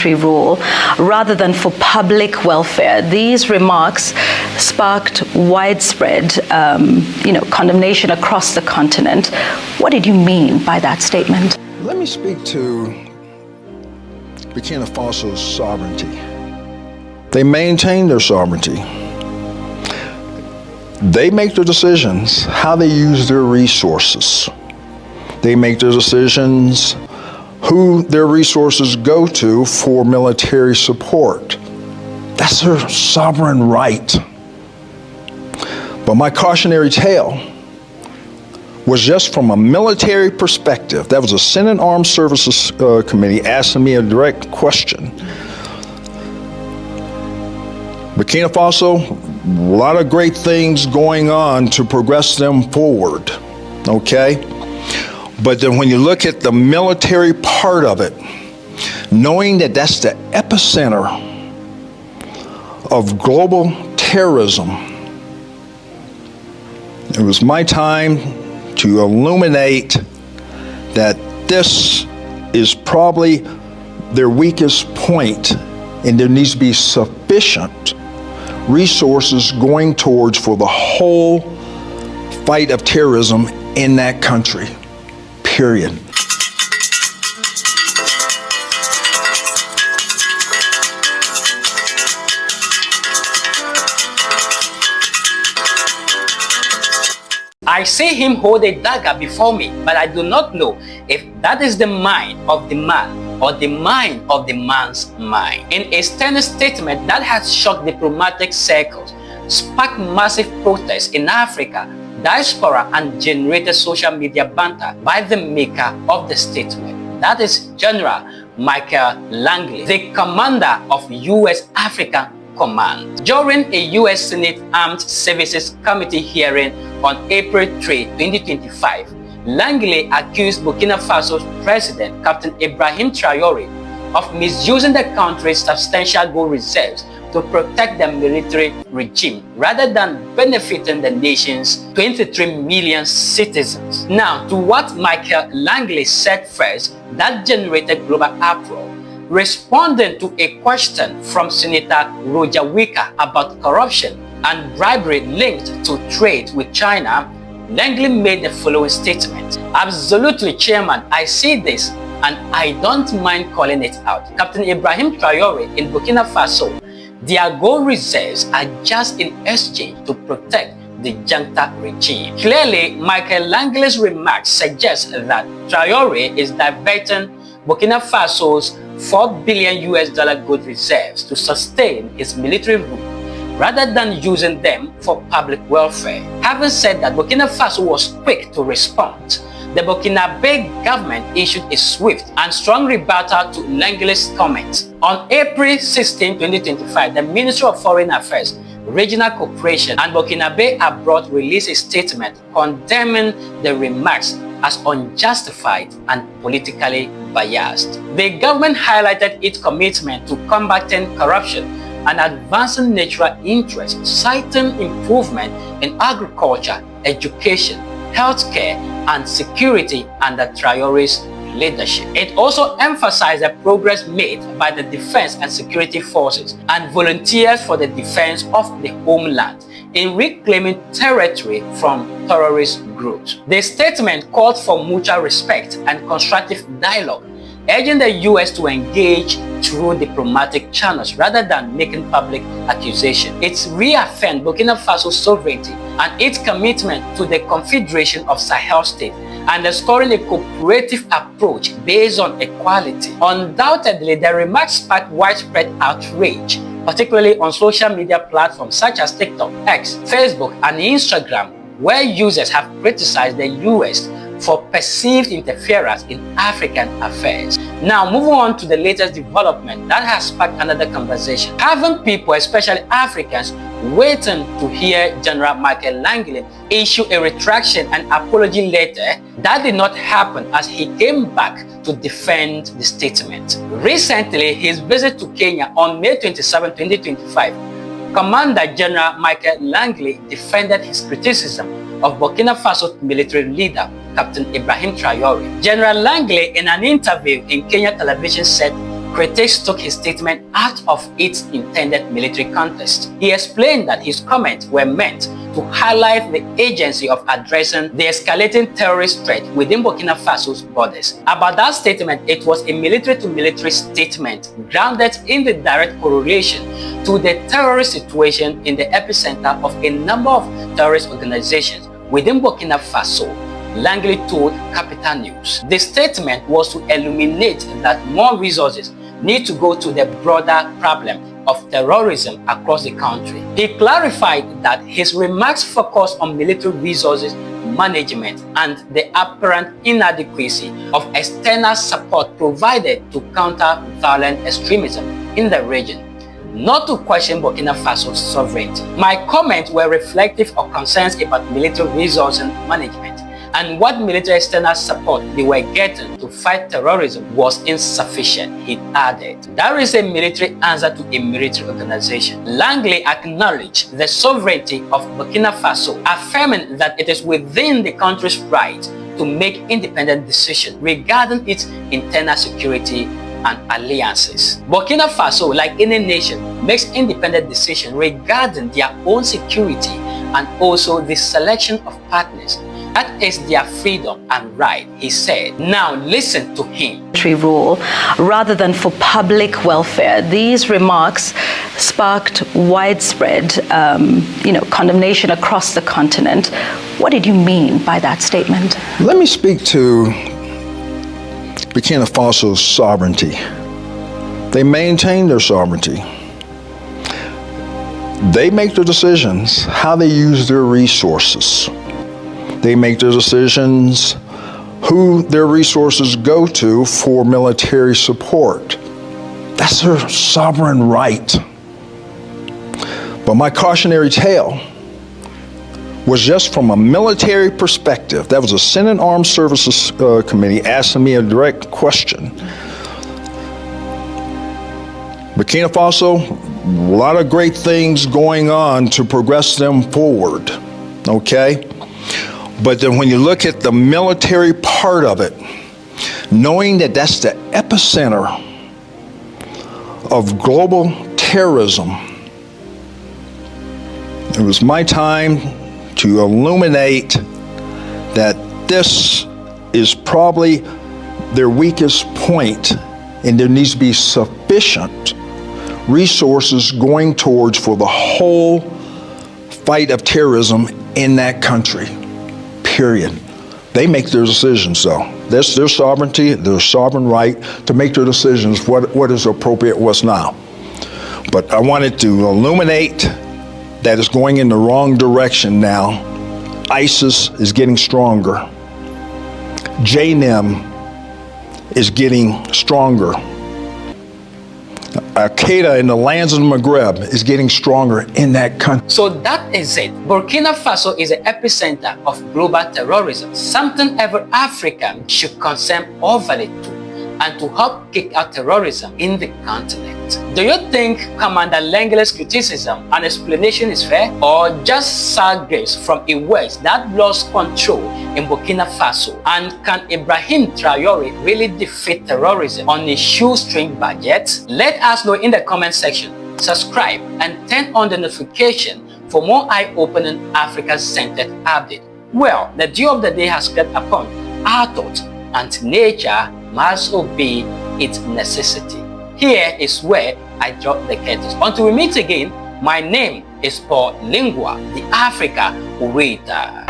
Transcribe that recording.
rule rather than for public welfare. These remarks sparked widespread condemnation across the continent. What did you mean by that statement? Let me speak to Burkina Faso's sovereignty. They maintain their sovereignty. They make their decisions how they use their resources. They make their decisions who their resources go to for military support. That's their sovereign right. But my cautionary tale was just from a military perspective. That was a Senate Armed Services Committee asking me a direct question. Burkina Faso, a lot of great things going on to progress them forward, okay? But then when you look at the military part of it, knowing that that's the epicenter of global terrorism, it was my time to illuminate that this is probably their weakest point, and there needs to be sufficient resources going towards for the whole fight of terrorism in that country. Period. I see him hold a dagger before me, but I do not know if that is the mind of the man or the mind of the man's mind. In a stern statement that has shocked diplomatic circles, sparked massive protests in Africa, diaspora, and generated social media banter by the maker of the statement. That is General Michael Langley, the commander of U.S. African Command. During a U.S. Senate Armed Services Committee hearing on April 3, 2025, Langley accused Burkina Faso's President, Captain Ibrahim Traoré, of misusing the country's substantial gold reserves to protect the military regime rather than benefiting the nation's 23 million citizens. Now, to what Michael Langley said first, that generated global uproar. Responding to a question from Senator Roger Wicker about corruption and bribery linked to trade with China, Langley made the following statement. Absolutely, Chairman, I see this and I don't mind calling it out. Captain Ibrahim Traoré in Burkina Faso, their gold reserves are just in exchange to protect the junta regime. Clearly, Michael Langley's remarks suggest that Traoré is diverting Burkina Faso's $4 billion gold reserves to sustain his military rule rather than using them for public welfare. Having said that, Burkina Faso was quick to respond. The Burkinabe government issued a swift and strong rebuttal to Langley's comments. On April 16, 2025, the Ministry of Foreign Affairs, Regional Cooperation, and Burkinabe Abroad released a statement condemning the remarks as unjustified and politically biased. The government highlighted its commitment to combating corruption and advancing natural interests, citing improvement in agriculture, education, healthcare, and security under Traoré's leadership. It also emphasized the progress made by the defense and security forces and volunteers for the defense of the homeland in reclaiming territory from terrorist groups. The statement called for mutual respect and constructive dialogue, urging the U.S. to engage through diplomatic channels rather than making public accusations. It reaffirmed Burkina Faso's sovereignty and its commitment to the Confederation of Sahel states, underscoring a cooperative approach based on equality. Undoubtedly, the remarks sparked widespread outrage, particularly on social media platforms such as TikTok, X, Facebook, and Instagram, where users have criticized the U.S. for perceived interference in African affairs. Now, moving on to the latest development that has sparked another conversation. Having people, especially Africans, waiting to hear General Michael Langley issue a retraction and apology letter, that did not happen as he came back to defend the statement. Recently, his visit to Kenya on May 27, 2025, Commander General Michael Langley defended his criticism of Burkina Faso military leader, Captain Ibrahim Traoré. General Langley, in an interview in Kenya television, said critics took his statement out of its intended military context. He explained that his comments were meant to highlight the urgency of addressing the escalating terrorist threat within Burkina Faso's borders. About that statement, it was a military-to-military statement grounded in the direct correlation to the terrorist situation in the epicenter of a number of terrorist organizations within Burkina Faso, Langley told Capital News. The statement was to illuminate that more resources need to go to the broader problem of terrorism across the country. He clarified that his remarks focused on military resources management and the apparent inadequacy of external support provided to counter violent extremism in the region, not to question Burkina Faso's sovereignty. My comments were reflective of concerns about military resource management, and what military external support they were getting to fight terrorism was insufficient, he added. There is a military answer to a military organization. Langley acknowledged the sovereignty of Burkina Faso, affirming that it is within the country's right to make independent decisions regarding its internal security and alliances. Burkina Faso, like any nation, makes independent decisions regarding their own security and also the selection of partners. That is their freedom and right, he said. Now listen to him. Rule rather than for public welfare. These remarks sparked widespread condemnation across the continent. What did you mean by that statement? Let me speak to Burkina Faso's sovereignty. They maintain their sovereignty. They make their decisions how they use their resources. They make their decisions who their resources go to for military support. That's their sovereign right. But my cautionary tale was just from a military perspective. That was a Senate Armed Services Committee asking me a direct question. Burkina Faso, a lot of great things going on to progress them forward, okay? But then when you look at the military part of it, knowing that that's the epicenter of global terrorism, it was my time to illuminate that this is probably their weakest point, and there needs to be sufficient resources going towards for the whole fight of terrorism in that country. Period. They make their decisions, though. That's their sovereignty, their sovereign right to make their decisions, what is appropriate, what's not. But I wanted to illuminate that it's going in the wrong direction now. ISIS is getting stronger. JNIM is getting stronger. Al-Qaeda in the lands of the Maghreb is getting stronger in that country. So that is it. Burkina Faso is the epicenter of global terrorism, something every African should concern overly to, and to help kick out terrorism in the continent. Do you think Commander Langley's criticism and explanation is fair, or just sad grapes from a West that lost control in Burkina Faso? And can Ibrahim Traoré really defeat terrorism on a shoestring budget? Let us know in the comment section. Subscribe and turn on the notification for more eye-opening Africa-centered updates. Well, the dew of the day has crept upon our thoughts, and nature must obey its necessity. Here is where I drop the curtains. Until we meet again, my name is Paul Lingua, the Africa Waiter.